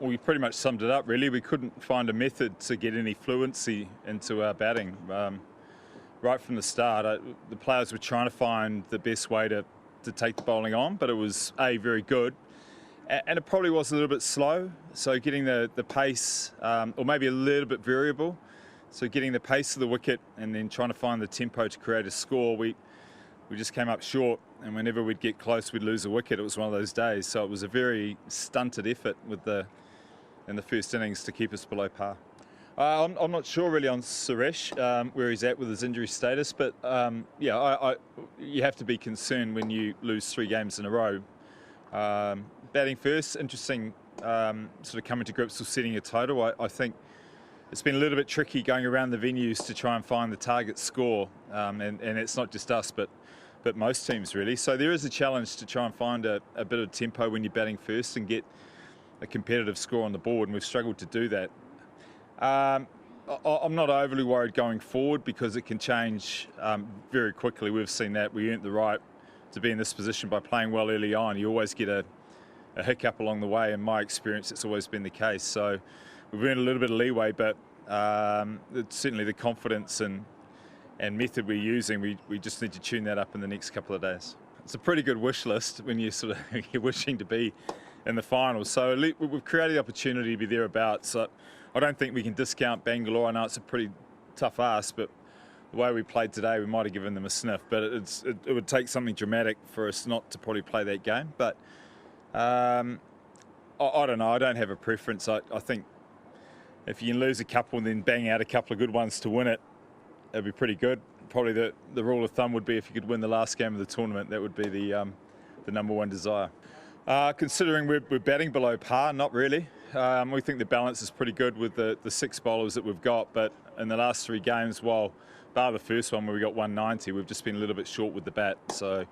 Well, you pretty much summed it up, really. We couldn't find a method to get any fluency into our batting. Right from the start, the players were trying to find the best way to take the bowling on, but it was, very good. And it probably was a little bit slow, so getting the pace, or maybe a little bit variable. So getting the pace of the wicket and then trying to find the tempo to create a score, we just came up short, and whenever we'd get close, we'd lose a wicket. It was one of those days, so it was a very stunted effort in the first innings to keep us below par. I'm not sure really on Suresh, where he's at with his injury status, but you have to be concerned when you lose 3 games in a row. Batting first, interesting, sort of coming to grips with setting a total. I think it's been a little bit tricky going around the venues to try and find the target score, and it's not just us, but most teams really. So there is a challenge to try and find a bit of tempo when you're batting first and get a competitive score on the board, and we've struggled to do that. I'm not overly worried going forward because it can change very quickly. We've seen that. We earned the right to be in this position by playing well early on. You always get a hiccup along the way. In my experience, it's always been the case. So we've earned a little bit of leeway, but it's certainly the confidence and method we're using, we just need to tune that up in the next couple of days. It's a pretty good wish list when you're you're wishing to be in the finals. So we've created the opportunity to be thereabouts. So I don't think we can discount Bangalore. I know it's a pretty tough ask, but the way we played today, we might have given them a sniff. But it would take something dramatic for us not to probably play that game. But I don't know. I don't have a preference. I think if you can lose a couple and then bang out a couple of good ones to win it, it'd be pretty good. Probably the rule of thumb would be if you could win the last game of the tournament, that would be the number one desire. Considering we're batting below par, not really. We think the balance is pretty good with the 6 bowlers that we've got, but in the last 3 games, bar the first one where we got 190, we've just been a little bit short with the bat. So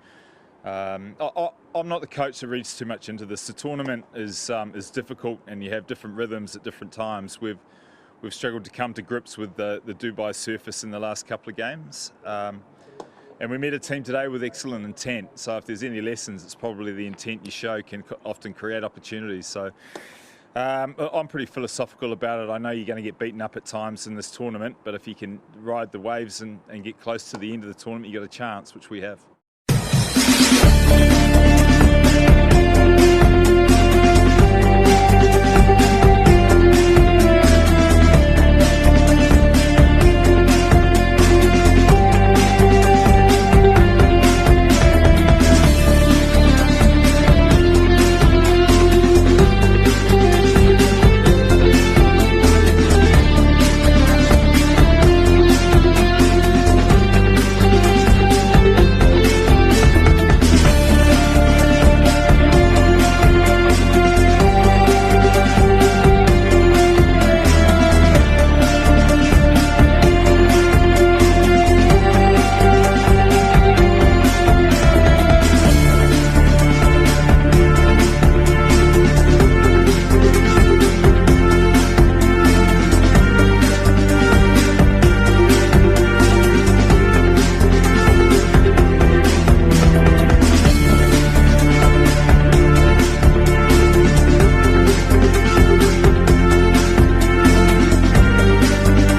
I'm not the coach that reads too much into this. The tournament is difficult, and you have different rhythms at different times. We've struggled to come to grips with the Dubai surface in the last couple of games. And we met a team today with excellent intent. So if there's any lessons, it's probably the intent you show can often create opportunities. So I'm pretty philosophical about it. I know you're going to get beaten up at times in this tournament, but if you can ride the waves and get close to the end of the tournament, you've got a chance, which we have.